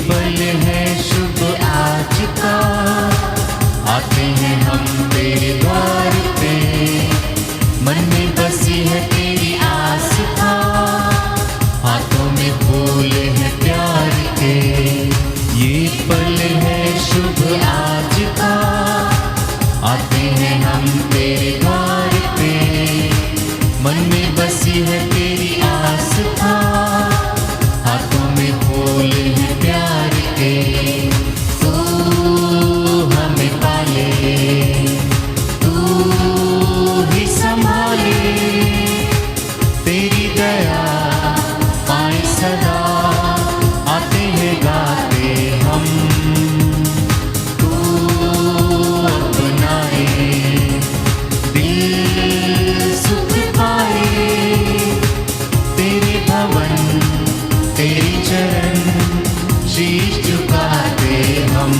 पल है शुभ आज का, आते हैं हम तेरे द्वार पे, मन में बसी है तेरी आस्था, हाथों में फूल है प्यार के। ये पल है शुभ आज का, आते हैं हम तेरे द्वार पे, मन में बसी है तेरी आस्था, हाथों में फूल है प्यार के। तू हमें पाले, तू ही संभाले, तेरी दया पाए सदा, आते हैं गाते हम। तू अपनाए, दिल सुख पाए, तेरे भवन तेरी चरण, शीश झुकाते हम।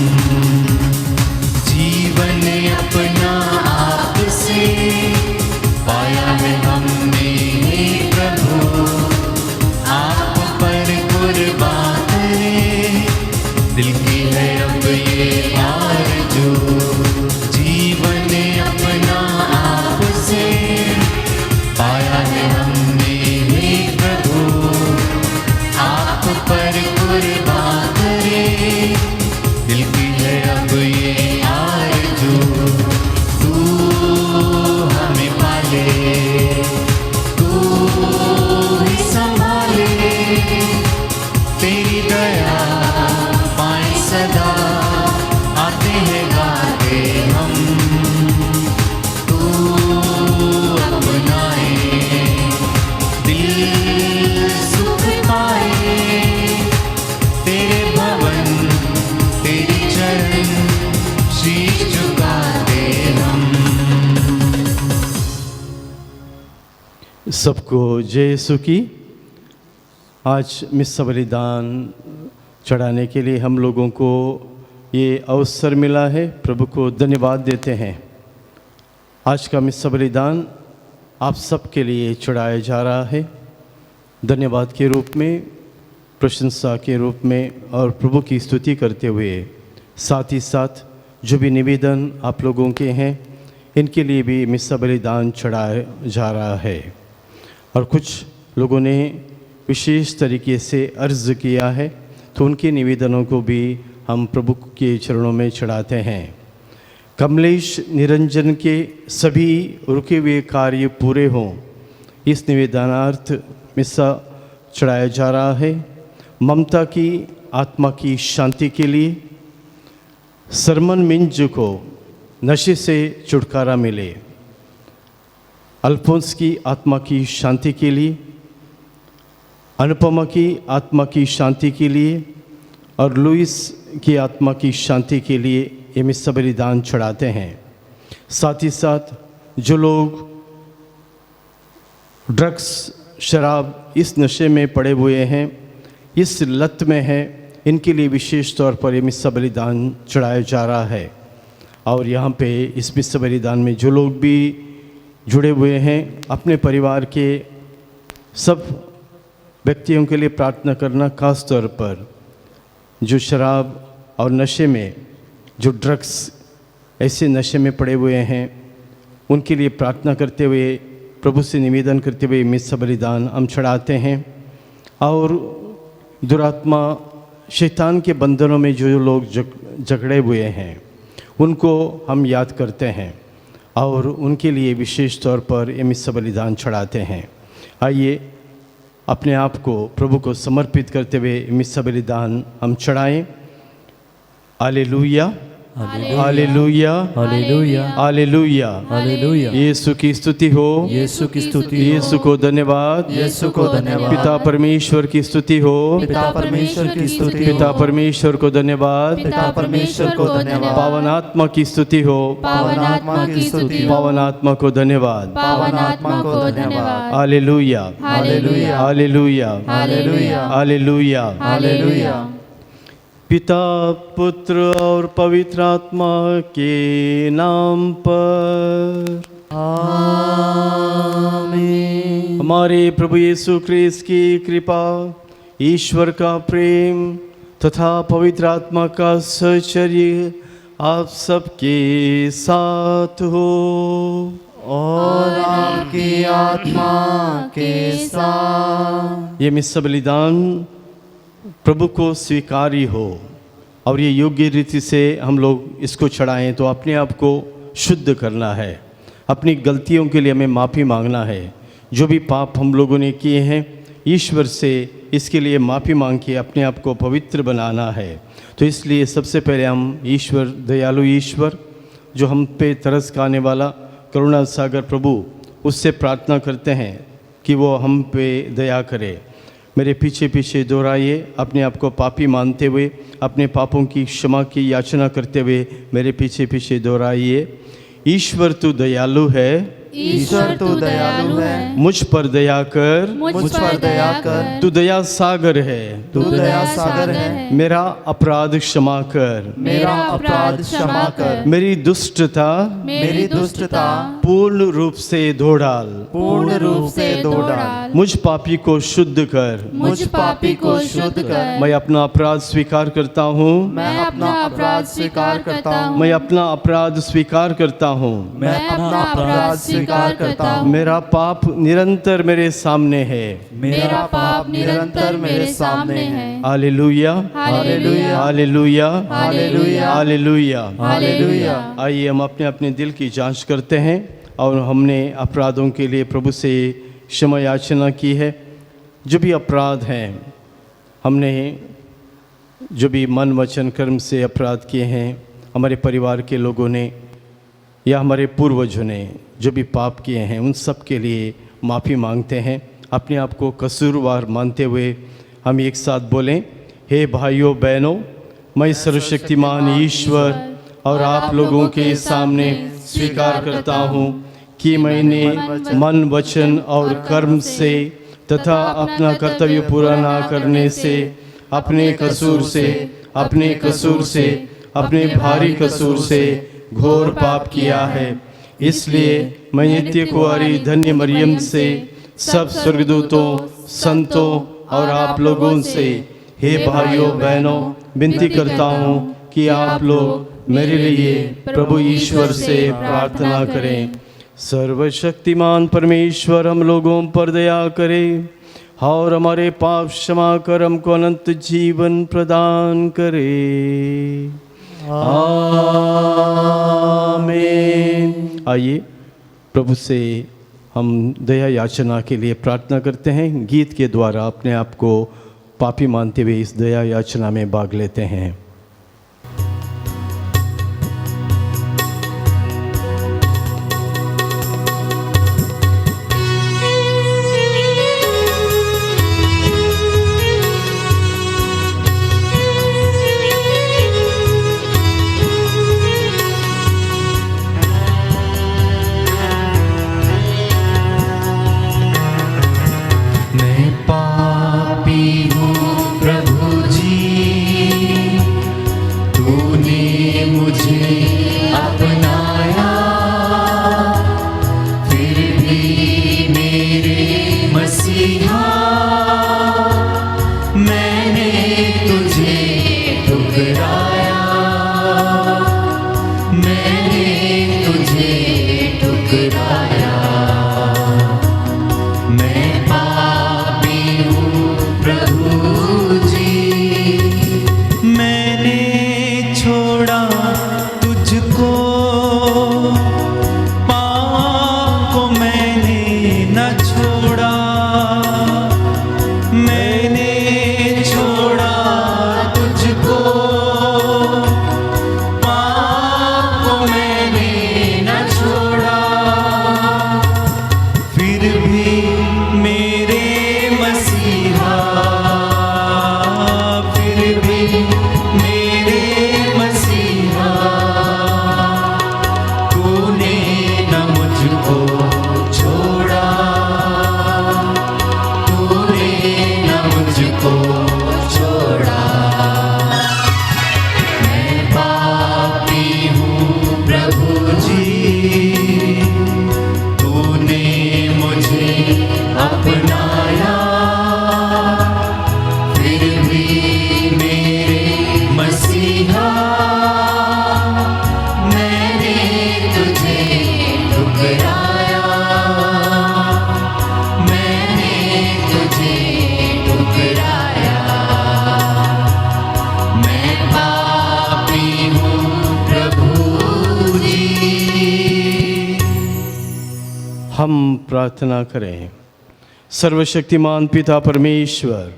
जीवन अपना आपसे पाया है हमने प्रभु, आप पर कुर्बान करें, दिल की है अब ये आरज़ू। जीवन अपना आपसे पाया है हमने प्रभु, आप पर कुर्बान करें, दिल की है अब ये आरज़ू। तू हमें पाले, तू ही संभाले, तेरी दया पाए सदा, आते हैं गाते हम। तू अपनाए, दिल सुख पाए, तेरे भवन तेरी चरण, शीश झुकाते हम। सबको जय यीशु की। आज मिस्सा बलिदान चढ़ाने के लिए हम लोगों को ये अवसर मिला है, प्रभु को धन्यवाद देते हैं। आज का मिस्सा बलिदान आप सबके लिए चढ़ाया जा रहा है, धन्यवाद के रूप में, प्रशंसा के रूप में और प्रभु की स्तुति करते हुए। साथ ही साथ जो भी निवेदन आप लोगों के हैं, इनके लिए भी मिस्सा बलिदान चढ़ाया जा रहा है। और कुछ लोगों ने विशेष तरीके से अर्ज़ किया है, तो उनके निवेदनों को भी हम प्रभु के चरणों में चढ़ाते हैं। कमलेश निरंजन के सभी रुके हुए कार्य पूरे हों, इस निवेदनार्थ मिस्सा चढ़ाया जा रहा है। ममता की आत्मा की शांति के लिए, सरमन मिंज को नशे से छुटकारा मिले, अल्फोंस की आत्मा की शांति के लिए, अनुपमा की आत्मा की शांति के लिए और लुइस की आत्मा की शांति के लिए ये मिस्सा बलिदान चढ़ाते हैं। साथ ही साथ जो लोग ड्रग्स, शराब, इस नशे में पड़े हुए हैं, इस लत में हैं, इनके लिए विशेष तौर पर ये मिस्सा बलिदान चढ़ाया जा रहा है। और यहाँ पे इस मिस्सा बलिदान में जो लोग भी जुड़े हुए हैं, अपने परिवार के सब व्यक्तियों के लिए प्रार्थना करना, खास तौर पर जो शराब और नशे में, जो ड्रग्स ऐसे नशे में पड़े हुए हैं, उनके लिए प्रार्थना करते हुए, प्रभु से निवेदन करते हुए मिस्सा बलिदान हम चढ़ाते हैं। और दुरात्मा, शैतान के बंधनों में जो लोग जकड़े हुए हैं, उनको हम याद करते हैं और उनके लिए विशेष तौर पर ये मिस्सा बलिदान चढ़ाते हैं। आइए अपने आप को प्रभु को समर्पित करते हुए मिस्सा बलिदान हम चढ़ाएं। हालेलुया, हालेलुया, हालेलुया, हालेलुया, हालेलुया। यीशु की स्तुति हो, यीशु की स्तुति, यीशु को धन्यवाद, यीशु को धन्यवाद। पिता परमेश्वर की स्तुति हो, पिता परमेश्वर की स्तुति, पिता परमेश्वर को धन्यवाद, पिता परमेश्वर को धन्यवाद। पावन आत्मा की स्तुति हो, पावन आत्मा की स्तुति, पावन आत्मा को धन्यवाद। पावन आत्मा को धन्यवाद। हालेलुया, हालेलुया, हालेलुया, हालेलुया, हालेलुया। हालेलुया। पिता, पुत्र और पवित्र आत्मा के नाम पर आमीन। हमारे प्रभु यीशु ख्रीस्त की कृपा, ईश्वर का प्रेम तथा पवित्र आत्मा का सहचर्य आप सबके साथ हो। और आपकी आत्मा के साथ। ये मिस्सा बलिदान प्रभु को स्वीकारी हो और ये योग्य रीति से हम लोग इसको चढ़ाएं तो अपने आप को शुद्ध करना है, अपनी गलतियों के लिए हमें माफ़ी मांगना है। जो भी पाप हम लोगों ने किए हैं ईश्वर से इसके लिए माफ़ी मांग के अपने आप को पवित्र बनाना है। तो इसलिए सबसे पहले हम ईश्वर, दयालु ईश्वर जो हम पे तरस खाने वाला करुणा सागर प्रभु, उससे प्रार्थना करते हैं कि वो हम पे दया करे। मेरे पीछे पीछे दोहराइए, अपने आप को पापी मानते हुए अपने पापों की क्षमा की याचना करते हुए मेरे पीछे पीछे दोहराइए। ईश्वर तू दयालु है, ईश्वर तू दयालु है, मुझ पर दया कर, मुझ पर दया कर। तू दया सागर है, तू दया सागर है, मेरा अपराध क्षमा कर, मेरा अपराध क्षमा कर। मेरी दुष्टता मेरी दुष्टता पूर्ण रूप से धो डाल, पूर्ण रूप से धो डाल। मुझ पापी को शुद्ध कर। मुझ पापी को शुद्ध कर। मैं अपना अपराध स्वीकार करता हूँ, मैं अपना अपराध स्वीकार करता हूँ। मैं अपना अपराध स्वीकार करता हूँ। मैं अपना अपराध स्वीकार करता हूँ। मेरा पाप निरंतर मेरे सामने है। मेरा पाप निरंतर मेरे सामने है। हालेलुया, हालेलुया, हालेलुया, हालेलुया, हालेलुया। हालेलुया। आइए हम अपने अपने दिल की जांच करते हैं और हमने अपराधों के लिए प्रभु से क्षमा याचना की है। जो भी अपराध हैं, हमने जो भी मन वचन कर्म से अपराध किए हैं, हमारे परिवार के लोगों ने या हमारे पूर्वजों ने जो भी पाप किए हैं, उन सब के लिए माफ़ी मांगते हैं। अपने आप को कसूरवार मानते हुए हम एक साथ बोलें, हे भाइयों बहनों, मैं सर्वशक्तिमान ईश्वर और आप लोगों के सामने स्वीकार करता हूँ कि मैंने मन वचन और कर्म से तथा अपना कर्तव्य पूरा ना करने से, अपने कसूर से, अपने भारी कसूर से घोर पाप किया है। इसलिए मैं नित्य कुंवारी धन्य मरियम से, सब स्वर्गदूतों, संतों और आप लोगों से, हे भाइयों बहनों, विनती करता हूँ कि आप लोग मेरे लिए प्रभु ईश्वर से प्रार्थना करें। सर्वशक्तिमान परमेश्वर हम लोगों पर दया करे और हमारे पाप क्षमा कर हमको अनंत जीवन प्रदान करे। आमीन। आइए प्रभु से हम दया याचना के लिए प्रार्थना करते हैं। गीत के द्वारा अपने आप को पापी मानते हुए इस दया याचना में भाग लेते हैं। मैं पापी हूँ प्रभु जी, हम प्रार्थना करें। सर्वशक्तिमान पिता परमेश्वर,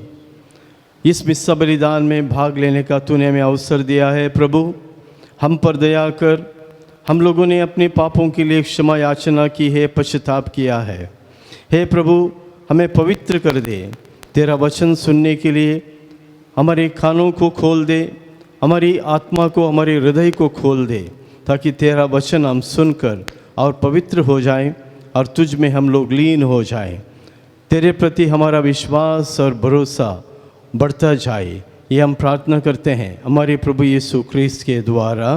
इस मिस्सा बलिदान में भाग लेने का तूने हमें अवसर दिया है। प्रभु, हम पर दया कर। हम लोगों ने अपने पापों के लिए क्षमा याचना की है, पश्चाताप किया है। हे प्रभु, हमें पवित्र कर दे। तेरा वचन सुनने के लिए हमारे कानों को खोल दे, हमारी आत्मा को, हमारे हृदय को खोल दे, ताकि तेरा वचन हम सुनकर और पवित्र हो जाएं और तुझ में हम लोग लीन हो जाएं। तेरे प्रति हमारा विश्वास और भरोसा बढ़ता जाए, ये हम प्रार्थना करते हैं हमारे प्रभु यीशु ख्रीस्त के द्वारा,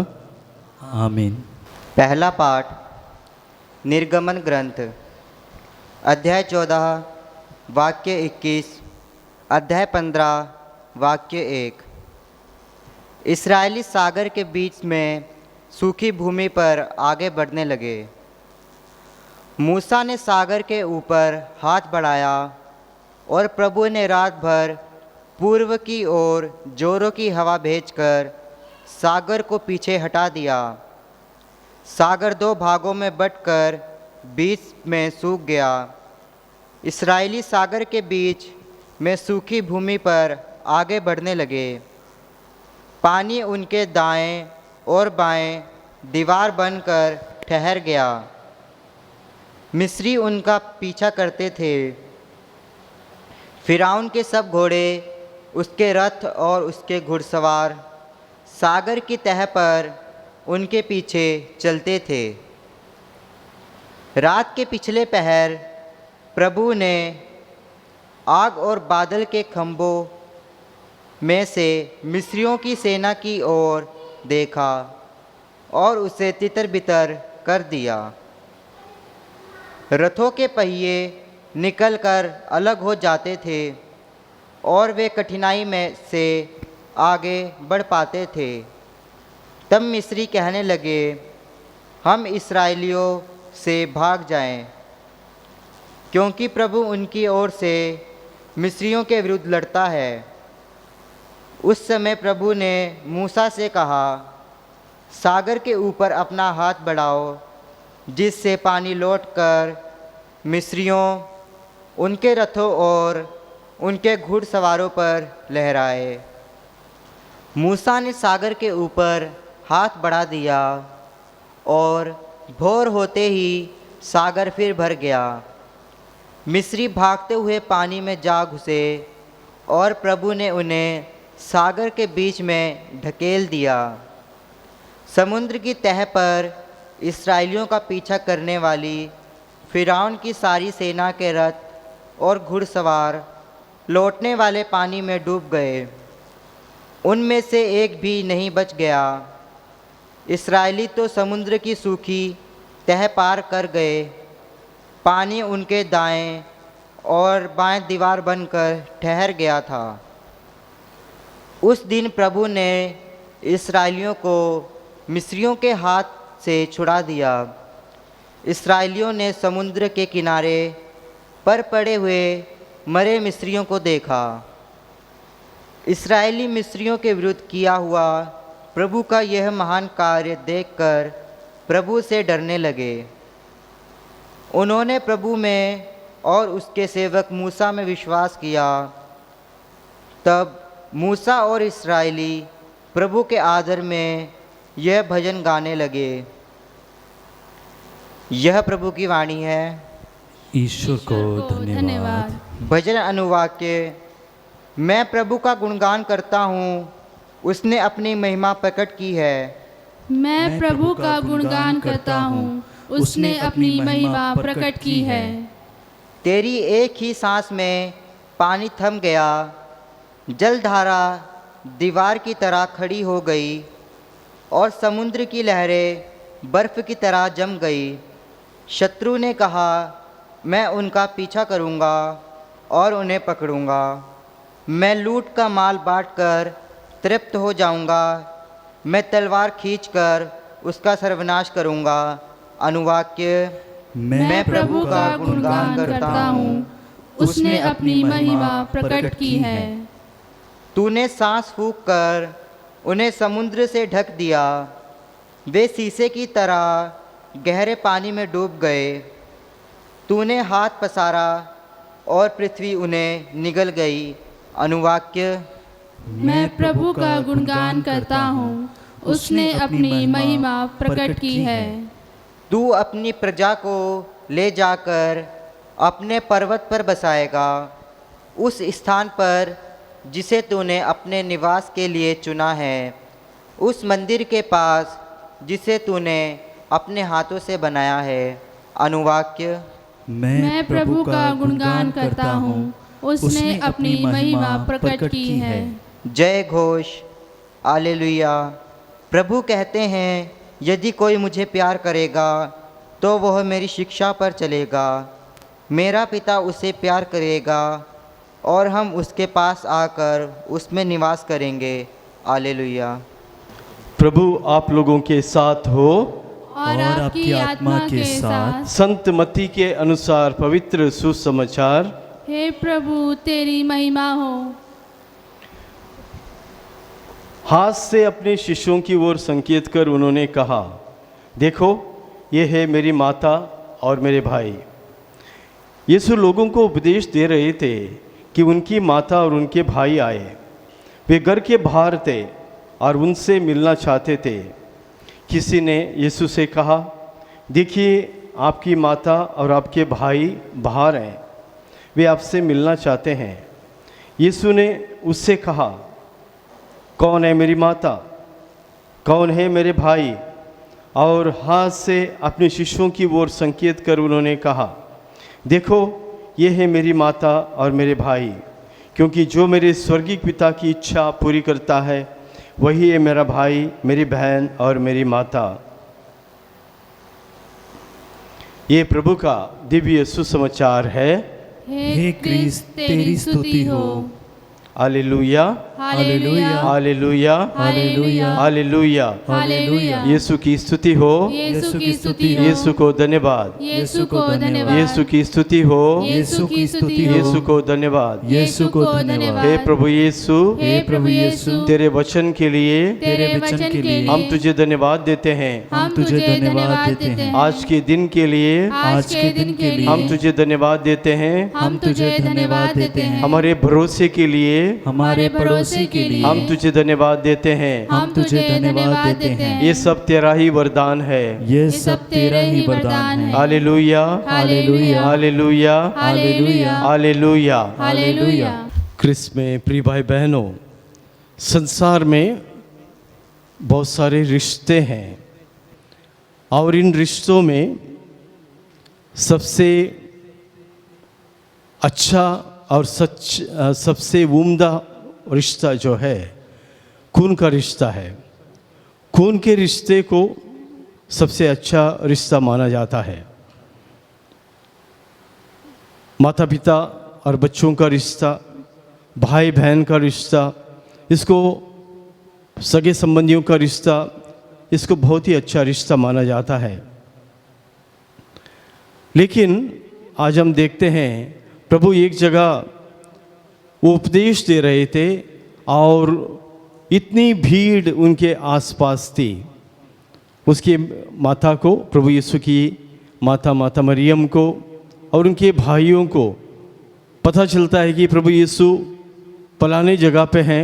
आमीन। पहला पाठ निर्गमन ग्रंथ, अध्याय 14 वाक्य 21, अध्याय 15 वाक्य 1। इस्राएली सागर के बीच में सूखी भूमि पर आगे बढ़ने लगे। मूसा ने सागर के ऊपर हाथ बढ़ाया और प्रभु ने रात भर पूर्व की ओर जोरों की हवा भेजकर सागर को पीछे हटा दिया। सागर 2 भागों में बंटकर बीच में सूख गया। इस्राएली सागर के बीच में सूखी भूमि पर आगे बढ़ने लगे। पानी उनके दाएं और बाएं दीवार बनकर ठहर गया। मिस्री उनका पीछा करते थे। फिरौन के सब घोड़े, उसके रथ और उसके घुड़सवार सागर की तह पर उनके पीछे चलते थे। रात के पिछले पहर प्रभु ने आग और बादल के खंभों में से मिस्रियों की सेना की ओर देखा और उसे तितर-बितर कर दिया। रथों के पहिए निकलकर अलग हो जाते थे और वे कठिनाई में से आगे बढ़ पाते थे। तब मिस्री कहने लगे, हम इस्राएलियों से भाग जाएं, क्योंकि प्रभु उनकी ओर से मिस्रियों के विरुद्ध लड़ता है। उस समय प्रभु ने मूसा से कहा, सागर के ऊपर अपना हाथ बढ़ाओ, जिससे पानी लौटकर मिस्रियों, उनके रथों और उनके घुड़सवारों पर लहराए। मूसा ने सागर के ऊपर हाथ बढ़ा दिया और भोर होते ही सागर फिर भर गया। मिस्री भागते हुए पानी में जा घुसे और प्रभु ने उन्हें सागर के बीच में ढकेल दिया। समुद्र की तह पर इस्राएलियों का पीछा करने वाली फिरौन की सारी सेना के रथ और घुड़सवार लौटने वाले पानी में डूब गए। उनमें से एक भी नहीं बच गया। इस्राएली तो समुद्र की सूखी तह पार कर गए। पानी उनके दाएं और बाएं दीवार बनकर ठहर गया था। उस दिन प्रभु ने इस्राएलियों को मिस्रियों के हाथ से छुड़ा दिया। इस्राएलियों ने समुद्र के किनारे पर पड़े हुए मरे मिस्रियों को देखा। इस्राएली मिस्रियों के विरुद्ध किया हुआ प्रभु का यह महान कार्य देखकर प्रभु से डरने लगे। उन्होंने प्रभु में और उसके सेवक मूसा में विश्वास किया। तब मूसा और इस्राएली प्रभु के आदर में यह भजन गाने लगे। यह प्रभु की वाणी है। ईश्वर को धन्यवाद। भजन अनुवाक्य। मैं प्रभु का गुणगान करता हूँ, उसने अपनी महिमा प्रकट की है। मैं प्रभु का गुणगान करता हूँ, उसने अपनी महिमा प्रकट की है। तेरी एक ही सांस में पानी थम गया, जलधारा दीवार की तरह खड़ी हो गई और समुद्र की लहरें बर्फ की तरह जम गई। शत्रु ने कहा, मैं उनका पीछा करूँगा और उन्हें पकड़ूँगा। मैं लूट का माल बांटकर तृप्त हो जाऊँगा। मैं तलवार खींचकर उसका सर्वनाश करूँगा। अनुवाक्य। मैं प्रभु का गुणगान करता हूँ, उसने अपनी महिमा प्रकट की है। तूने सांस फूंक कर उन्हें समुद्र से ढक दिया। वे शीशे की तरह गहरे पानी में डूब गए। तूने हाथ पसारा और पृथ्वी उन्हें निगल गई। अनुवाक्य। मैं प्रभु का गुणगान करता हूँ, उसने अपनी महिमा प्रकट की है। तू अपनी प्रजा को ले जाकर अपने पर्वत पर बसाएगा, उस स्थान पर जिसे तूने अपने निवास के लिए चुना है, उस मंदिर के पास जिसे तूने अपने हाथों से बनाया है। अनुवाक्य। मैं प्रभु का गुणगान करता हूँ, उसने अपनी महिमा प्रकट की है। जय घोष। हालेलुया। प्रभु कहते हैं, यदि कोई मुझे प्यार करेगा तो वह मेरी शिक्षा पर चलेगा। मेरा पिता उसे प्यार करेगा और हम उसके पास आकर उसमें निवास करेंगे। हालेलुया। प्रभु आप लोगों के साथ हो और आपकी आत्मा के साथ। संत मत्ती के अनुसार पवित्र सुसमाचार। हे प्रभु तेरी महिमा हो। हाथ से अपने शिष्यों की ओर संकेत कर उन्होंने कहा, देखो ये है मेरी माता और मेरे भाई। यीशु लोगों को उपदेश दे रहे थे कि उनकी माता और उनके भाई आए। वे घर के बाहर थे और उनसे मिलना चाहते थे। किसी ने यीशु से कहा, देखिए आपकी माता और आपके भाई बाहर हैं, वे आपसे मिलना चाहते हैं। यीशु ने उससे कहा, कौन है मेरी माता, कौन है मेरे भाई? और हाथ से अपने शिष्यों की ओर संकेत कर उन्होंने कहा, देखो ये है मेरी माता और मेरे भाई। क्योंकि जो मेरे स्वर्गीय पिता की इच्छा पूरी करता है वही है मेरा भाई, मेरी बहन और मेरी माता। ये प्रभु का दिव्य सुसमाचार है। हे क्रिस्त तेरी स्तुति हो। हालेलुया, हालेलुया, हालेलुया, हालेलुया, हालेलुया। हालेलुया। यीशु की स्तुति हो, यीशु की स्तुति हो। यीशु को धन्यवाद, यीशु को धन्यवाद। यीशु की स्तुति हो, यीशु की स्तुति हो। यीशु को धन्यवाद। यीशु को धन्यवाद। हे प्रभु यीशु, हे प्रभु यीशु, तेरे वचन के लिए तेरे वचन के लिए हम तुझे धन्यवाद देते हैं। हम तुझे धन्यवाद देते हैं। आज के दिन के लिए आज के दिन के लिए हम तुझे धन्यवाद देते हैं। हम तुझे धन्यवाद देते हैं। हमारे भरोसे के लिए हमारे पड़ोसी के लिए हम तुझे धन्यवाद देते हैं। हम तुझे धन्यवाद देते हैं। ये सब तेरा ही वरदान है। ये सब तेरा ही वरदान है। हालेलुया, हालेलुया, हालेलुया, हालेलुया, हालेलुया। हालेलुया। क्रिस्त में प्रिय भाई बहनों, संसार में बहुत सारे रिश्ते हैं और इन रिश्तों में सबसे अच्छा और सबसे उम्दा रिश्ता जो है खून का रिश्ता है। खून के रिश्ते को सबसे अच्छा रिश्ता माना जाता है। माता पिता और बच्चों का रिश्ता, भाई बहन का रिश्ता, इसको सगे संबंधियों का रिश्ता, इसको बहुत ही अच्छा रिश्ता माना जाता है। लेकिन आज हम देखते हैं प्रभु एक जगह वो उपदेश दे रहे थे और इतनी भीड़ उनके आसपास थी। उसकी माता को, प्रभु यीशु की माता माता मरियम को और उनके भाइयों को पता चलता है कि प्रभु यीशु फलाने जगह पे हैं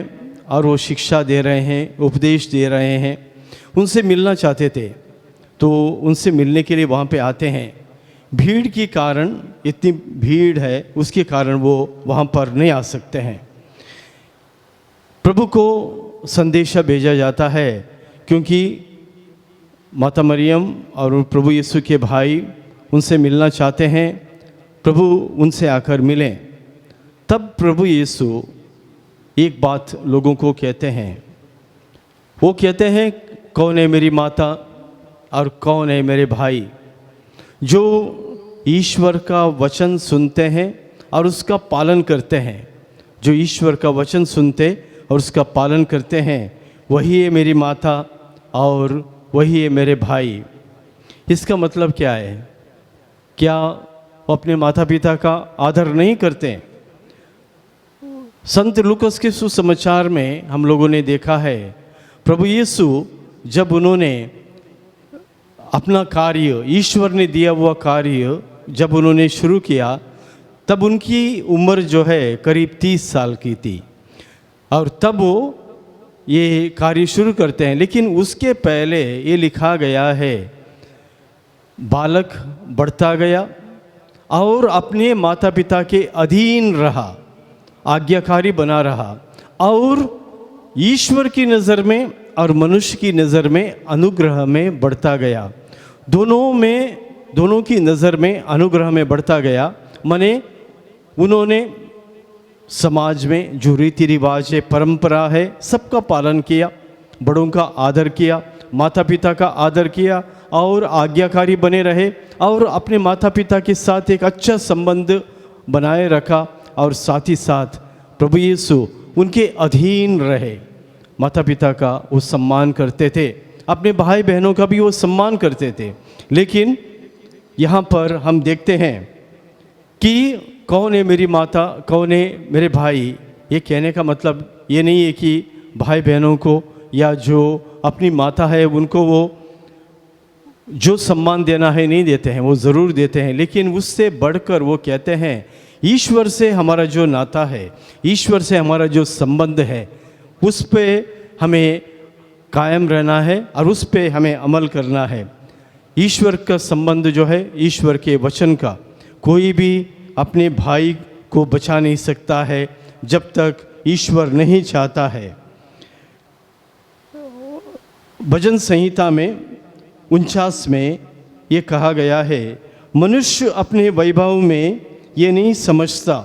और वो शिक्षा दे रहे हैं, उपदेश दे रहे हैं। उनसे मिलना चाहते थे तो उनसे मिलने के लिए वहाँ पे आते हैं। भीड़ के कारण, इतनी भीड़ है उसके कारण वो वहाँ पर नहीं आ सकते हैं। प्रभु को संदेशा भेजा जाता है क्योंकि माता मरियम और प्रभु यीशु के भाई उनसे मिलना चाहते हैं। प्रभु उनसे आकर मिलें। तब प्रभु यीशु एक बात लोगों को कहते हैं। वो कहते हैं, कौन है मेरी माता और कौन है मेरे भाई? जो ईश्वर का वचन सुनते हैं और उसका पालन करते हैं, जो ईश्वर का वचन सुनते और उसका पालन करते हैं, वही है मेरी माता और वही है मेरे भाई। इसका मतलब क्या है? क्या वो अपने माता पिता का आदर नहीं करते? संत लूकास के सुसमाचार में हम लोगों ने देखा है, प्रभु यीशु जब उन्होंने अपना कार्य, ईश्वर ने दिया हुआ कार्य जब उन्होंने शुरू किया तब उनकी उम्र जो है करीब 30 साल की थी और तब वो ये कार्य शुरू करते हैं। लेकिन उसके पहले ये लिखा गया है, बालक बढ़ता गया और अपने माता पिता के अधीन रहा, आज्ञाकारी बना रहा और ईश्वर की नज़र में और मनुष्य की नज़र में अनुग्रह में बढ़ता गया। दोनों की नज़र में अनुग्रह में बढ़ता गया। माने उन्होंने समाज में जो रीति रिवाज है, परंपरा है, सबका पालन किया, बड़ों का आदर किया, माता पिता का आदर किया और आज्ञाकारी बने रहे और अपने माता पिता के साथ एक अच्छा संबंध बनाए रखा और साथ ही साथ प्रभु यीशु उनके अधीन रहे। माता पिता का वो सम्मान करते थे, अपने भाई बहनों का भी वो सम्मान करते थे। लेकिन यहाँ पर हम देखते हैं कि कौन है मेरी माता, कौन है मेरे भाई। ये कहने का मतलब ये नहीं है कि भाई बहनों को या जो अपनी माता है उनको वो जो सम्मान देना है नहीं देते हैं, वो ज़रूर देते हैं। लेकिन उससे बढ़कर वो कहते हैं ईश्वर से हमारा जो नाता है, ईश्वर से हमारा जो संबंध है, उस पे हमें कायम रहना है और उस पे हमें अमल करना है। ईश्वर का संबंध जो है, ईश्वर के वचन का, कोई भी अपने भाई को बचा नहीं सकता है जब तक ईश्वर नहीं चाहता है। भजन संहिता में 49 में ये कहा गया है, मनुष्य अपने वैभव में ये नहीं समझता,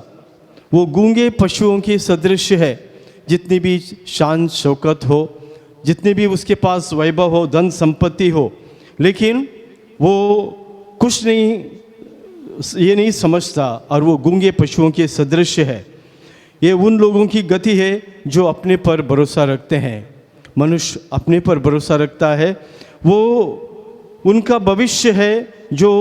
वो गूंगे पशुओं के सदृश है। जितनी भी शान शौकत हो, जितने भी उसके पास वैभव हो, धन संपत्ति हो, लेकिन वो कुछ नहीं, ये नहीं समझता और वो गूंगे पशुओं के सदृश है। ये उन लोगों की गति है जो अपने पर भरोसा रखते हैं। मनुष्य अपने पर भरोसा रखता है, वो उनका भविष्य है जो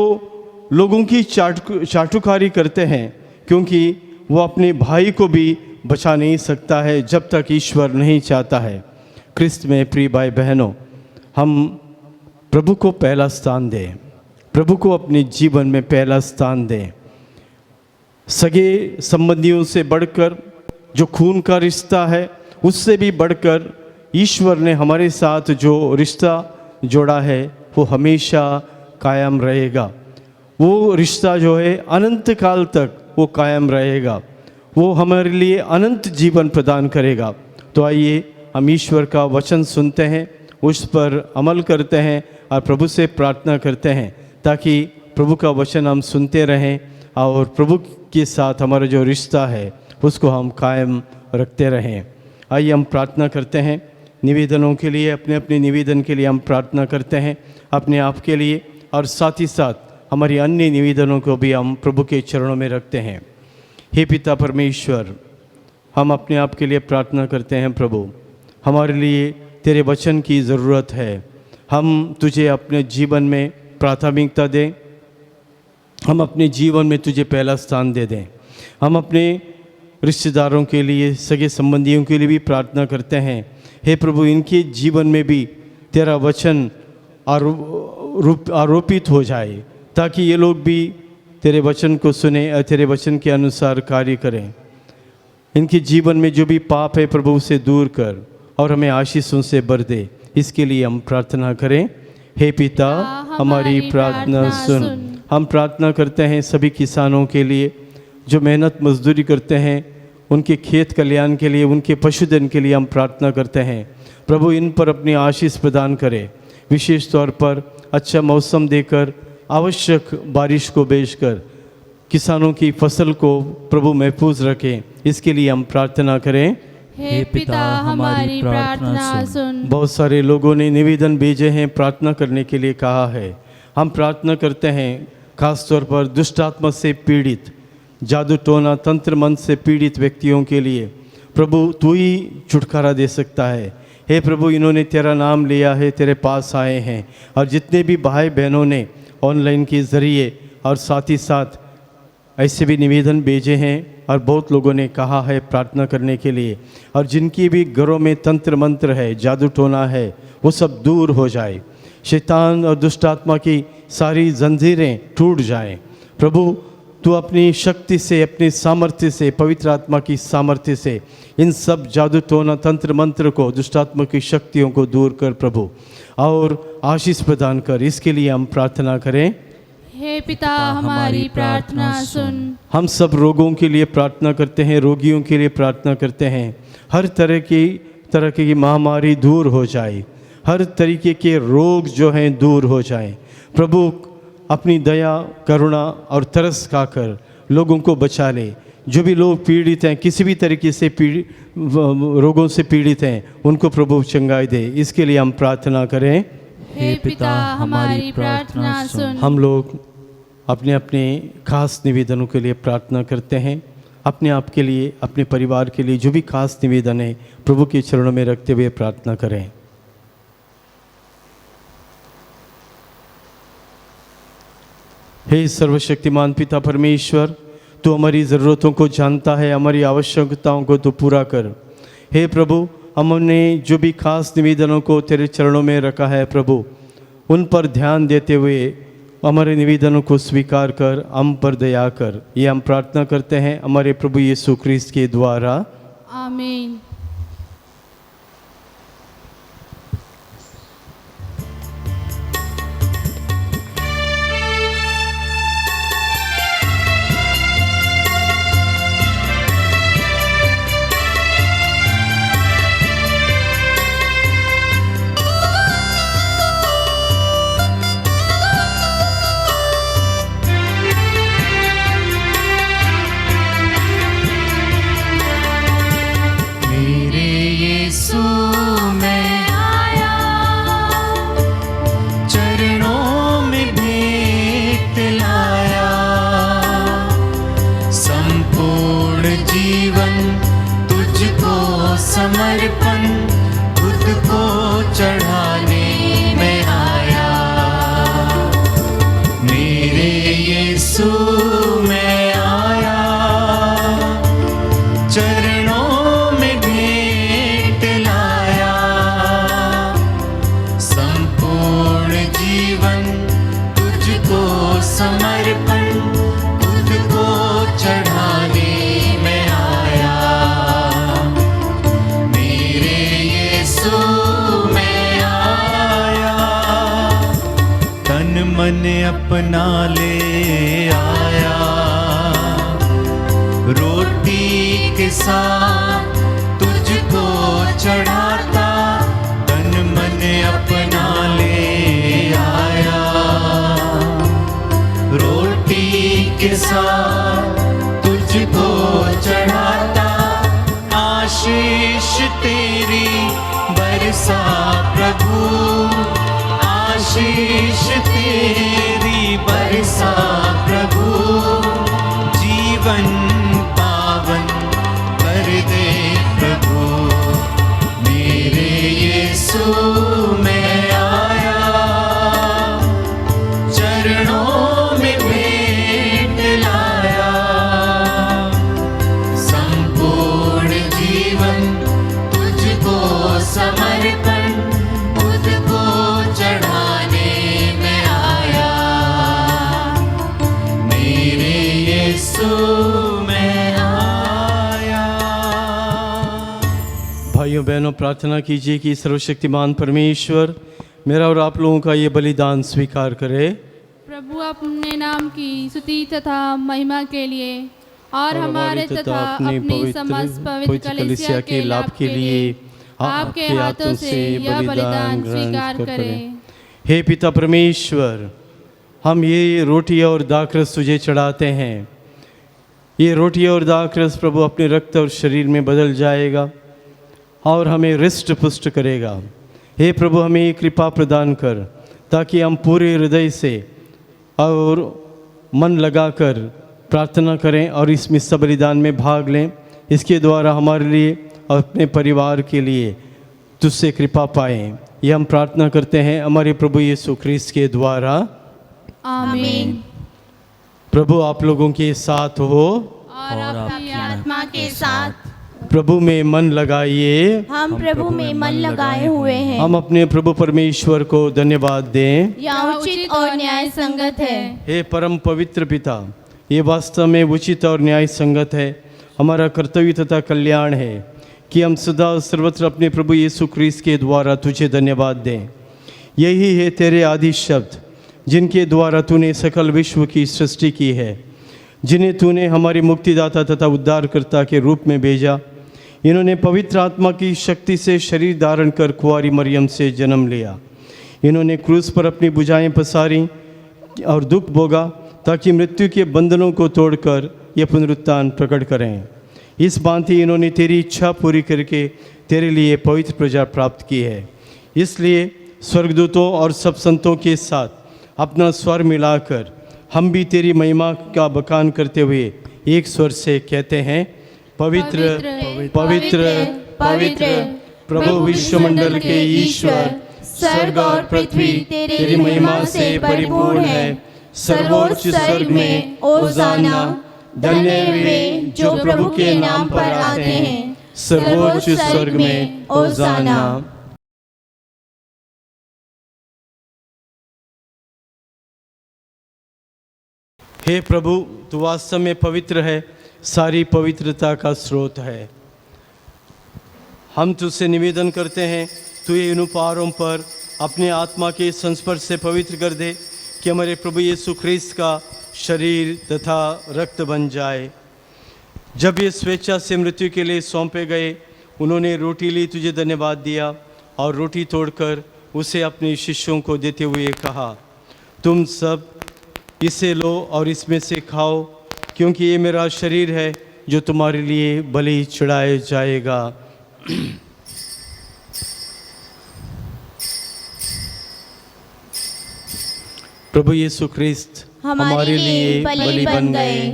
लोगों की चाटुकारी करते हैं, क्योंकि वो अपने भाई को भी बचा नहीं सकता है जब तक ईश्वर नहीं चाहता है। क्रिस्त में प्रिय भाई बहनों, हम प्रभु को पहला स्थान दें, प्रभु को अपने जीवन में पहला स्थान दें। सगे संबंधियों से बढ़कर, जो खून का रिश्ता है, उससे भी बढ़कर ईश्वर ने हमारे साथ जो रिश्ता जोड़ा है वो हमेशा कायम रहेगा। वो रिश्ता जो है अनंत काल तक वो कायम रहेगा, वो हमारे लिए अनंत जीवन प्रदान करेगा। तो आइए हम ईश्वर का वचन सुनते हैं, उस पर अमल करते हैं और प्रभु से प्रार्थना करते हैं ताकि प्रभु का वचन हम सुनते रहें और प्रभु के साथ हमारा जो रिश्ता है उसको हम कायम रखते रहें। आइए हम प्रार्थना करते हैं निवेदनों के लिए, अपने अपने निवेदन के लिए हम प्रार्थना करते हैं, अपने आप के लिए और साथ ही साथ हमारी अन्य निवेदनों को भी हम प्रभु के चरणों में रखते हैं। हे पिता परमेश्वर, हम अपने आप के लिए प्रार्थना करते हैं। प्रभु, हमारे लिए तेरे वचन की ज़रूरत है। हम तुझे अपने जीवन में प्राथमिकता दें, हम अपने जीवन में तुझे पहला स्थान दे दें। हम अपने रिश्तेदारों के लिए, सगे संबंधियों के लिए भी प्रार्थना करते हैं। हे प्रभु, इनके जीवन में भी तेरा वचन आरोपित हो जाए ताकि ये लोग भी तेरे वचन को सुने और तेरे वचन के अनुसार कार्य करें। इनके जीवन में जो भी पाप है प्रभु उसे दूर कर और हमें आशीषों से भर दे। इसके लिए हम प्रार्थना करें। हे पिता, हमारी प्रार्थना सुन। हम प्रार्थना करते हैं सभी किसानों के लिए जो मेहनत मजदूरी करते हैं, उनके खेत कल्याण के लिए, उनके पशुधन के लिए हम प्रार्थना करते हैं। प्रभु, इन पर अपनी आशीष प्रदान करे, विशेष तौर पर अच्छा मौसम देकर, आवश्यक बारिश को भेजकर किसानों की फसल को प्रभु महफूज रखें। इसके लिए हम प्रार्थना करें। हे पिता, हमारी प्रार्थना सुन। बहुत सारे लोगों ने निवेदन भेजे हैं, प्रार्थना करने के लिए कहा है। हम प्रार्थना करते हैं खास तौर पर दुष्ट आत्मा से पीड़ित, जादू टोना तंत्र मंत्र से पीड़ित व्यक्तियों के लिए। प्रभु, तू ही छुटकारा दे सकता है। हे प्रभु, इन्होंने तेरा नाम लिया है, तेरे पास आए हैं, और जितने भी भाई बहनों ने ऑनलाइन के ज़रिए और साथ ही साथ ऐसे भी निवेदन भेजे हैं और बहुत लोगों ने कहा है प्रार्थना करने के लिए, और जिनकी भी घरों में तंत्र मंत्र है, जादू टोना है, वो सब दूर हो जाए, शैतान और दुष्ट आत्मा की सारी जंजीरें टूट जाएं। प्रभु तू अपनी शक्ति से, अपनी सामर्थ्य से, पवित्र आत्मा की सामर्थ्य से इन सब जादू टोना तंत्र मंत्र को, दुष्टात्मा की शक्तियों को दूर कर प्रभु, और आशीष प्रदान कर। इसके लिए हम प्रार्थना करें। हे पिता हमारी प्रार्थना सुन। हम सब रोगों के लिए प्रार्थना करते हैं, रोगियों के लिए प्रार्थना करते हैं। हर तरह की महामारी दूर हो जाए, हर तरीके के रोग जो हैं दूर हो जाएं। प्रभु अपनी दया, करुणा और तरस खाकर लोगों को बचा ले। जो भी लोग पीड़ित हैं, किसी भी तरीके से रोगों से पीड़ित हैं, उनको प्रभु चंगाई दे। इसके लिए हम प्रार्थना करें। हे पिता हमारी प्रार्थना सुन। हम लोग अपने अपने खास निवेदनों के लिए प्रार्थना करते हैं। अपने आप के लिए, अपने परिवार के लिए जो भी खास निवेदन है प्रभु के चरणों में रखते हुए प्रार्थना करें। हे सर्वशक्तिमान पिता परमेश्वर, तू हमारी ज़रूरतों को जानता है, हमारी आवश्यकताओं को तू पूरा कर। हे प्रभु, हमने जो भी खास निवेदनों को तेरे चरणों में रखा है प्रभु, उन पर ध्यान देते हुए हमारे निवेदनों को स्वीकार कर, हम पर दया कर। ये हम प्रार्थना करते हैं हमारे प्रभु यीशु ख्रीस्त के द्वारा, आमीन। समर्पण खुद को चढ़ाने में आया। मेरे यीशु मैं आया, चरणों में भेंट लाया। संपूर्ण जीवन तुझको समर्पण खुद को चढ़ाने में आया। मैं आया, तन मन अपना ले आया। रोटी के साथ तुझको चढ़ाता, तन मन अपना ले आया। रोटी के साथ तुझको चढ़ाता, आशीष तेरी बरसा प्रभु, आशीष तेरी बरसा प्रभु। जीवन पावन कर दे प्रभु, मेरे यीशु मैं आया। चरणों में भेंट लाया, संपूर्ण जीवन तुझको समर्पण खुद को चढ़ाने में आया। मेरे यीशु मैं आया। भाइयों बहनों, प्रार्थना कीजिए कि सर्वशक्तिमान परमेश्वर मेरा और आप लोगों का ये बलिदान स्वीकार करे। प्रभु अपने नाम की स्तुति तथा महिमा के लिए और हमारे तथा अपनी समस्त पवित्र कलीसिया के लाभ के लिए आपके हाथों से यह बलिदान स्वीकार करें। हे पिता परमेश्वर, हम ये रोटी और दाखरस तुझे चढ़ाते हैं। ये रोटी और दाखरस प्रभु अपने रक्त और शरीर में बदल जाएगा और हमें हृष्ट पुष्ट करेगा। हे प्रभु, हमें कृपा प्रदान कर ताकि हम पूरे हृदय से और मन लगाकर प्रार्थना करें और इस मिस्सा बलिदान में भाग लें। इसके द्वारा हमारे लिए और अपने परिवार के लिए तुझसे कृपा पाएं। ये हम प्रार्थना करते हैं हमारे प्रभु यीशु ख्रीस्त के द्वारा, आमीन। प्रभु आप लोगों के साथ हो और आपकी आत्मा के साथ। प्रभु में मन लगाइए। हम प्रभु में मन लगाए हुए हैं। हम अपने प्रभु परमेश्वर को धन्यवाद दें। यह उचित और न्याय संगत है। हे परम पवित्र पिता, ये वास्तव में उचित और न्याय संगत है, हमारा कर्तव्य तथा कल्याण है कि हम सदा और सर्वत्र अपने प्रभु यीशु ख्रीस्त के द्वारा तुझे धन्यवाद दें। यही है तेरे आदि शब्द जिनके द्वारा तूने सकल विश्व की सृष्टि की है, जिन्हें तूने हमारी मुक्तिदाता तथा उद्धारकर्ता के रूप में भेजा। इन्होंने पवित्र आत्मा की शक्ति से शरीर धारण कर कुंवारी मरियम से जन्म लिया। इन्होंने क्रूस पर अपनी भुजाएं पसारी और दुख भोगा ताकि मृत्यु के बंधनों को तोड़कर ये पुनरुत्थान प्रकट करें। इस भांति इन्होंने तेरी इच्छा पूरी करके तेरे लिए पवित्र प्रजा प्राप्त की है। इसलिए स्वर्गदूतों और सब संतों के साथ अपना स्वर मिलाकर हम भी तेरी महिमा का बखान करते हुए एक स्वर से कहते हैं, पवित्र पवित्र पवित्र प्रभु विश्वमंडल के ईश्वर, स्वर्ग और पृथ्वी तेरी महिमा से परिपूर्ण है। सर्वोच्च स्वर्ग में ओसाना, धन्य वे जो प्रभु के नाम पर आते हैं। सर्वोच्च स्वर्ग में ओसाना। हे प्रभु, तू वास्तव में पवित्र है, सारी पवित्रता का स्रोत है। हम तुझसे निवेदन करते हैं, तू ये इन उपहारों पर अपने आत्मा के संस्पर्श से पवित्र कर दे कि हमारे प्रभु यीशु ख्रीस्त का शरीर तथा रक्त बन जाए। जब ये स्वेच्छा से मृत्यु के लिए सौंपे गए, उन्होंने रोटी ली, तुझे धन्यवाद दिया और रोटी तोड़कर उसे अपने शिष्यों को देते हुए कहा, तुम सब इसे लो और इसमें से खाओ, क्योंकि ये मेरा शरीर है जो तुम्हारे लिए बलि चढ़ाया जाएगा। प्रभु यीशु ख्रीस्त हमारे लिए बलि बन गए।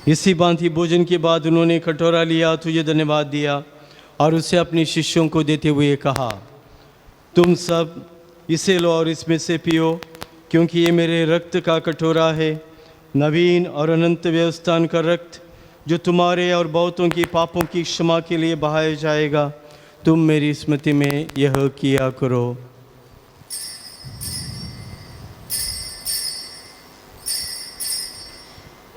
इसी भांति भोजन के बाद उन्होंने कटोरा लिया, तुझे धन्यवाद दिया और उसे अपने शिष्यों को देते हुए कहा, तुम सब इसे लो और इसमें से पियो, क्योंकि ये मेरे रक्त का कटोरा है, नवीन और अनंत व्यवस्थान का रक्त, जो तुम्हारे और बहुतों की पापों की क्षमा के लिए बहाया जाएगा। तुम मेरी स्मृति में यह किया करो।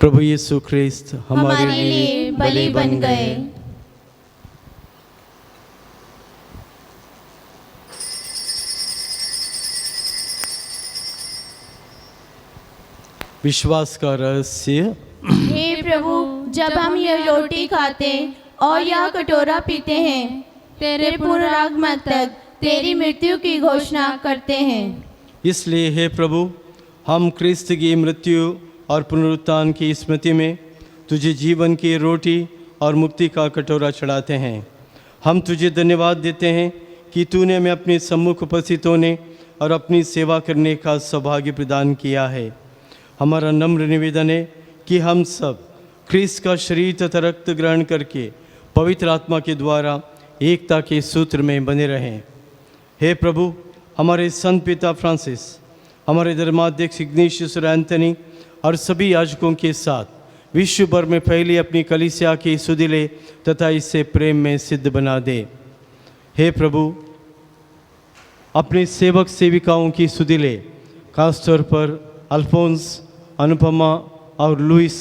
प्रभु यीशु ख्रीस्त हमारे लिए बलि बन गए। विश्वास का रहस्य। हे प्रभु, जब हम यह रोटी खाते और यह कटोरा पीते हैं, तेरे पुनरागमन तक तेरी मृत्यु की घोषणा करते हैं। इसलिए हे प्रभु, हम क्रिस्त की मृत्यु और पुनरुत्थान की स्मृति में तुझे जीवन की रोटी और मुक्ति का कटोरा चढ़ाते हैं। हम तुझे धन्यवाद देते हैं कि तूने हमें अपने सम्मुख उपस्थित होने और अपनी सेवा करने का सौभाग्य प्रदान किया है। हमारा नम्र निवेदन है कि हम सब क्रिस्त का शरीर तथा रक्त ग्रहण करके पवित्र आत्मा के द्वारा एकता के सूत्र में बने रहें। हे प्रभु, हमारे संत पिता फ्रांसिस, हमारे धर्माध्यक्ष इग्नेशियस और एंथनी और सभी याजकों के साथ विश्व भर में फैली अपनी कलीसिया की सुदिले तथा इसे प्रेम में सिद्ध बना दे। हे प्रभु, अपने सेवक सेविकाओं की सुदिले, खासतौर पर अल्फोंस, अनुपमा और लुइस,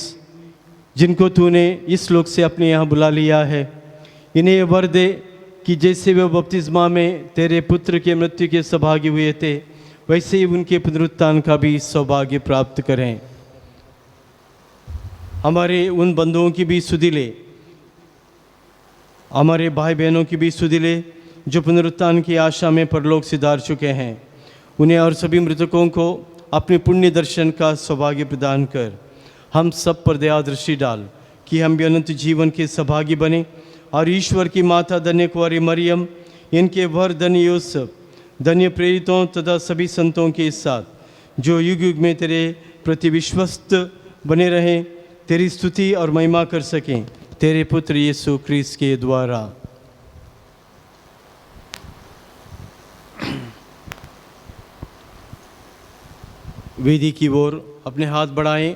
जिनको तूने इस लोक से अपने यहाँ बुला लिया है, इन्हें वर दे कि जैसे वे बपतिस्मा में तेरे पुत्र के मृत्यु के सौभाग्य हुए थे, वैसे ही उनके पुनरुत्थान का भी सौभाग्य प्राप्त करें। हमारे उन बंधुओं की भी सुदिले, हमारे भाई बहनों की भी सुदिले जो पुनरुत्थान की आशा में परलोक सिधार चुके हैं, उन्हें और सभी मृतकों को अपने पुण्य दर्शन का सौभाग्य प्रदान कर हम सब पर दया दृष्टि डाल कि हम भी अनंत जीवन के सौभाग्य बने और ईश्वर की माता धन्य कुंवारी मरियम, इनके वर धन्य यूसुफ, धन्य प्रेरितों तथा सभी संतों के साथ जो युग युग में तेरे प्रति विश्वस्त बने रहें, तेरी स्तुति और महिमा कर सकें, तेरे पुत्र यीशु ख्रीस्त के द्वारा। वेदी की ओर अपने हाथ बढ़ाएं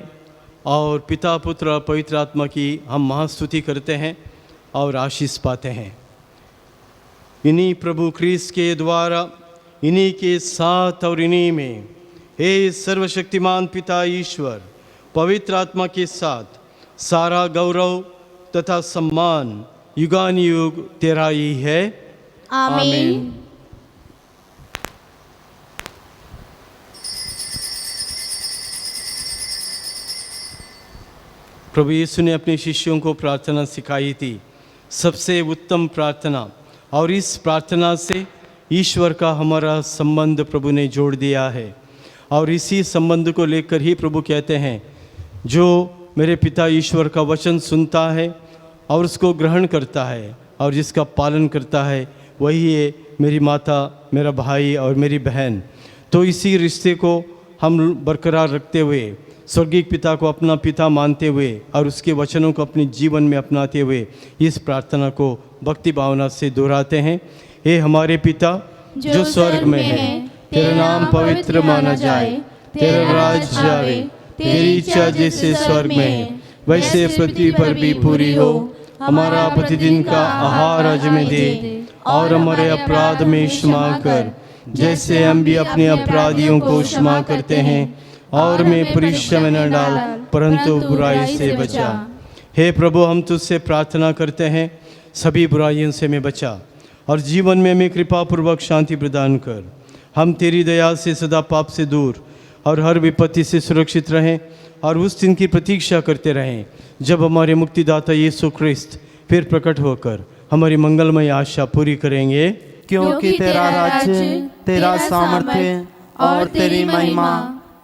और पिता पुत्र और पवित्र आत्मा की हम महास्तुति करते हैं और आशीष पाते हैं। इन्हीं प्रभु क्रिस्त के द्वारा, इन्हीं के साथ और इन्हीं में, हे सर्वशक्तिमान पिता ईश्वर, पवित्र आत्मा के साथ सारा गौरव तथा सम्मान युगानुयुग तेरा ही है। आमीन। प्रभु यीशु ने अपने शिष्यों को प्रार्थना सिखाई थी, सबसे उत्तम प्रार्थना, और इस प्रार्थना से ईश्वर का हमारा संबंध प्रभु ने जोड़ दिया है। और इसी संबंध को लेकर ही प्रभु कहते हैं, जो मेरे पिता ईश्वर का वचन सुनता है और उसको ग्रहण करता है और जिसका पालन करता है, वही है मेरी माता, मेरा भाई और मेरी बहन। तो इसी रिश्ते को हम बरकरार रखते हुए, स्वर्गीय पिता को अपना पिता मानते हुए और उसके वचनों को अपने जीवन में अपनाते हुए इस प्रार्थना को भक्ति भावना से दोहराते हैं। हे हमारे पिता जो स्वर्ग में है, तेरा नाम पवित्र माना जाए, तेरा राज्य आवे, तेरी इच्छा जैसे स्वर्ग में है वैसे पृथ्वी पर भी पूरी हो। हमारा प्रतिदिन का आहार आज हमें दे, और हमारे अपराध में क्षमा कर, जैसे हम भी अपने अपराधियों को क्षमा करते हैं, और मैं परीक्षा में न डाल, परंतु बुराई से बचा। हे प्रभु, हम तुझसे प्रार्थना करते हैं, सभी बुराइयों से हमें बचा और जीवन में हमें कृपा पूर्वक शांति प्रदान कर। हम तेरी दया से सदा पाप से दूर और हर विपत्ति से सुरक्षित रहें, और उस दिन की प्रतीक्षा करते रहें जब हमारे मुक्तिदाता यीशु क्रिस्त फिर प्रकट होकर हमारी मंगलमय आशा पूरी करेंगे। क्योंकि तेरा राज्य, तेरा सामर्थ्य और तेरी महिमा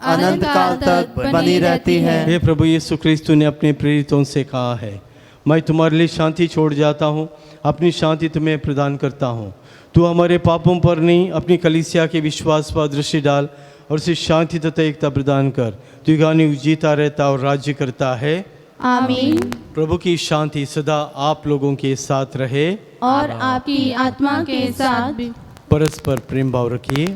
अनंत काल तक बनी रहती है। हे प्रभु यीशु क्रिस्त ने अपने प्रेरितों से कहा है, मैं तुम्हारे लिए शांति छोड़ जाता हूँ, अपनी शांति तुम्हें प्रदान करता हूँ। तू हमारे पापों पर नहीं, अपनी कलीसिया के विश्वास पर दृष्टि डाल और उसे शांति तथा एकता प्रदान कर। तू युगानुयुग जीता रहता और राज्य करता है। आमीन। प्रभु की शांति सदा आप लोगों के साथ रहे और आपकी आत्मा के साथ भी। परस्पर प्रेम भाव रखिए।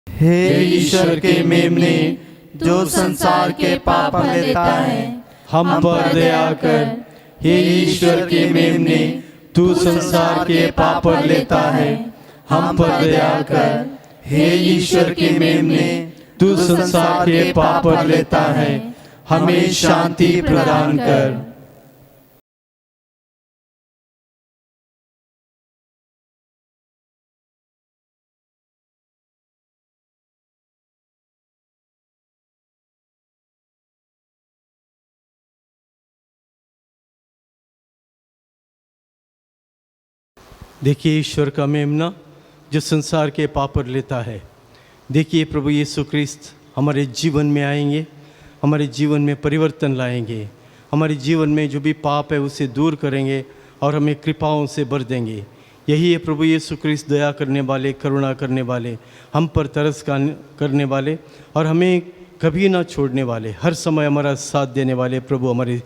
हे ईश्वर के मेमने, जो संसार के पाप लेता है, हम पर दया कर। हे ईश्वर के मेमने, तू संसार के पाप लेता है, हम पर दया कर। हे ईश्वर के मेमने, तू संसार के पाप लेता है, हमें शांति प्रदान कर। देखिए ईश्वर का मेमना जो संसार के पाप पर लेता है। देखिए प्रभु यीशु क्रिस्त हमारे जीवन में आएंगे, हमारे जीवन में परिवर्तन लाएंगे, हमारे जीवन में जो भी पाप है उसे दूर करेंगे और हमें कृपाओं से भर देंगे। यही है प्रभु यीशु क्रिस्त, दया करने वाले, करुणा करने वाले, हम पर तरस करने वाले और हमें कभी ना छोड़ने वाले, हर समय हमारा साथ देने वाले प्रभु हमारे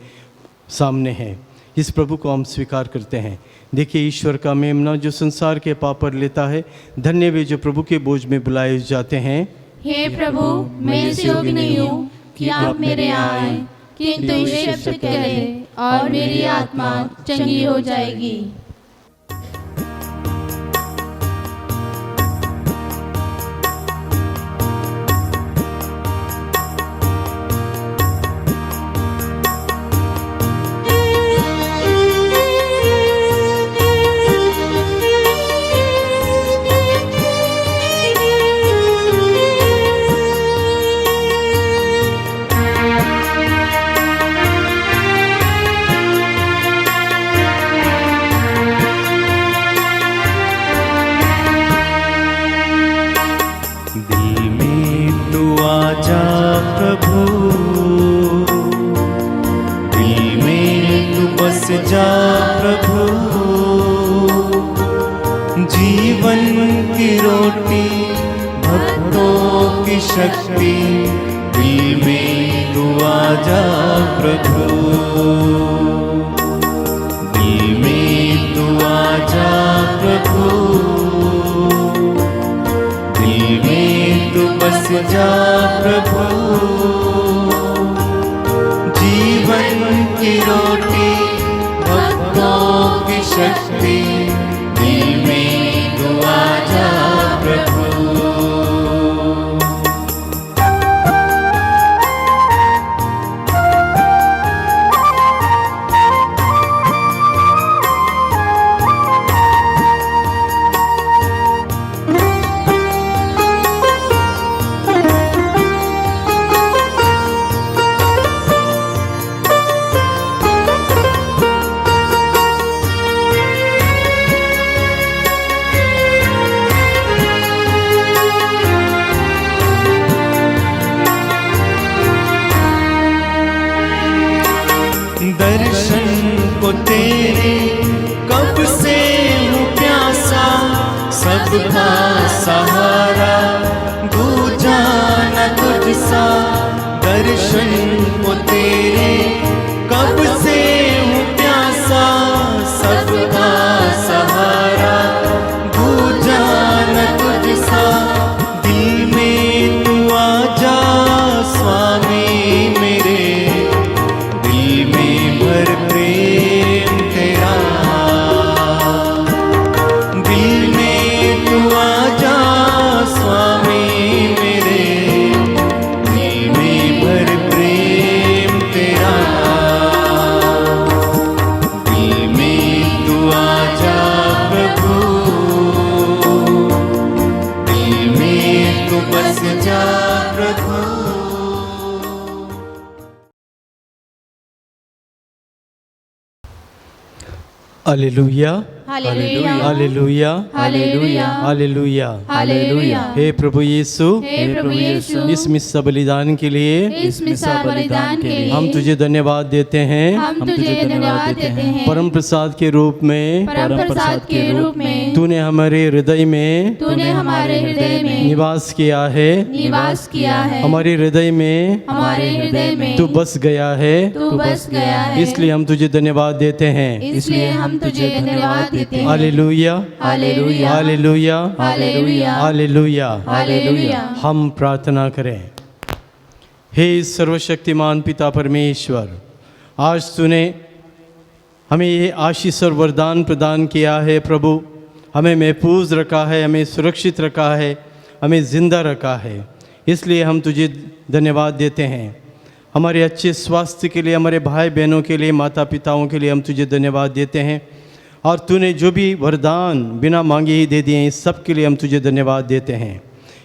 सामने हैं। इस प्रभु को हम स्वीकार करते हैं। देखिए ईश्वर का मेमना जो संसार के पाप पर लेता है। धन्य वे जो प्रभु के बोझ में बुलाए जाते हैं। हे प्रभु, मैं इस योग्य नहीं हूँ कि आप मेरे आए, किंतु एक शब्द कहे और मेरी आत्मा चंगी हो जाएगी। जा प्रभु, जीवन की रोटी, भक्तों की शक्ति, दिल में तू आजा प्रभु, दिल में तू आजा बस जा प्रभु। जीवन की रोटी भक्तों की शक्ति, दिल में तू आजा प्रभु। दर्शन को तेरे कब से हूँ प्यासा, सबका सहारा दूजा न तुझसा। दर्शन को तेरे कब से हूँ प्यासा, सबका सहारा दूजा न तुझसा। दिल में तू आजा स्वामी मेरे, दिल में भर प्रेम तेरा। दिल में तू आजा स्वामी मेरे, दिल में भर प्रेम तेरा। दिल में तू आजा प्रभु, दिल में तू बस जा प्रभु। हालेलुया, हालेलुया, हालेलुया, हालेलुया, हालेलुया, हालेलुया। हे प्रभु यीशु, हे प्रभु यीशु, इस मिस्सा बलिदान के लिए इस मिसा बलिदान के लिए हम तुझे धन्यवाद देते हैं। हम तुझे धन्यवाद देते हैं। परम प्रसाद के रूप में परम प्रसाद के रूप में तूने हमारे हृदय में तूने हमारे हृदय में निवास किया है। निवास किया है। हमारे हृदय में हमारे हृदय में तू बस गया है। तू बस गया है। इसलिए हम तुझे धन्यवाद देते हैं। इसलिए हम तुझे धन्यवाद देते हैं। हालेलुया, हालेलुया, हालेलुया, हालेलुया, हालेलुया। हालेलुया। हम प्रार्थना करें। हे सर्वशक्तिमान पिता परमेश्वर, आज तूने हमें ये आशीष और वरदान प्रदान किया है प्रभु। हमें महफूज रखा है, हमें सुरक्षित रखा है, हमें ज़िंदा रखा है। इसलिए हम तुझे धन्यवाद देते हैं। हमारे अच्छे स्वास्थ्य के लिए, हमारे भाई बहनों के लिए, माता पिताओं के लिए हम तुझे धन्यवाद देते हैं। और तूने जो भी वरदान बिना मांगे ही दे दिए हैं, इस सब के लिए हम तुझे धन्यवाद देते हैं।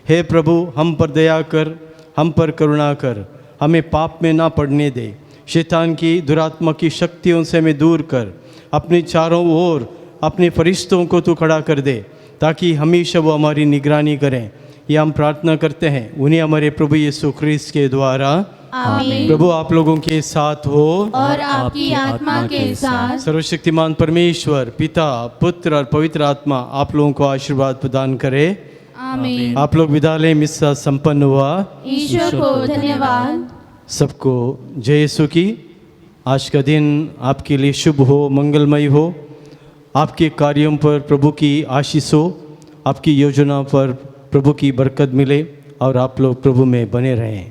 हे प्रभु, हम पर दया कर, हम पर करुणा कर, हमें पाप में ना पड़ने दे। शैतान की दुरात्मा की शक्तियों से हमें दूर कर। अपने चारों ओर अपने फरिश्तों को तू खड़ा कर दे, ताकि हमेशा वो हमारी निगरानी करें। ये हम प्रार्थना करते हैं उन्हीं हमारे प्रभु यीशु ख्रीस्त के द्वारा। आमीन। प्रभु आप लोगों के साथ हो और आपकी आत्मा के साथ। सर्वशक्तिमान परमेश्वर पिता, पुत्र और पवित्र आत्मा आप लोगों को आशीर्वाद प्रदान करे। आमीन। आप लोग विद्यालय मिस्सा संपन्न हुआ। ईश्वर को धन्यवाद। सबको जय यीशु की। आज का दिन आपके लिए शुभ हो, मंगलमय हो। आपके कार्यों पर प्रभु की आशीष हो, आपकी योजना पर प्रभु की बरकत मिले और आप लोग प्रभु में बने रहें।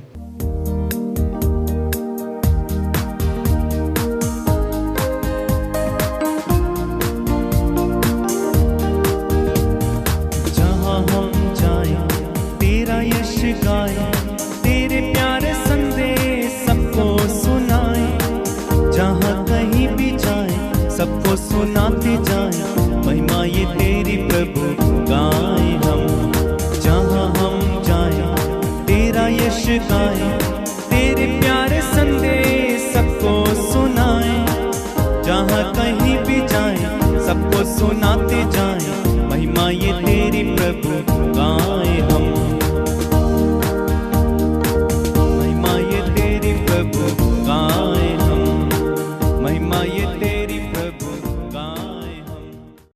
जहाँ हम जाएं तेरा यश गाएं, तेरे प्यारे संदेश सबको सुनाएं। जहाँ कहीं भी जाएं सबको सुनाते जाएं, महिमा ये तेरी प्रभु गाएं हम। जहाँ हम जाएं तेरा यश गाएं, तेरे प्यारे संदेश सबको सुनाएं। जहाँ कहीं भी जाएं सबको सुनाते जाएं, महिमा ये तेरी प्रभु गाएं हम। महिमा ये तेरी प्रभु गाएं हम। महिमा ये तेरी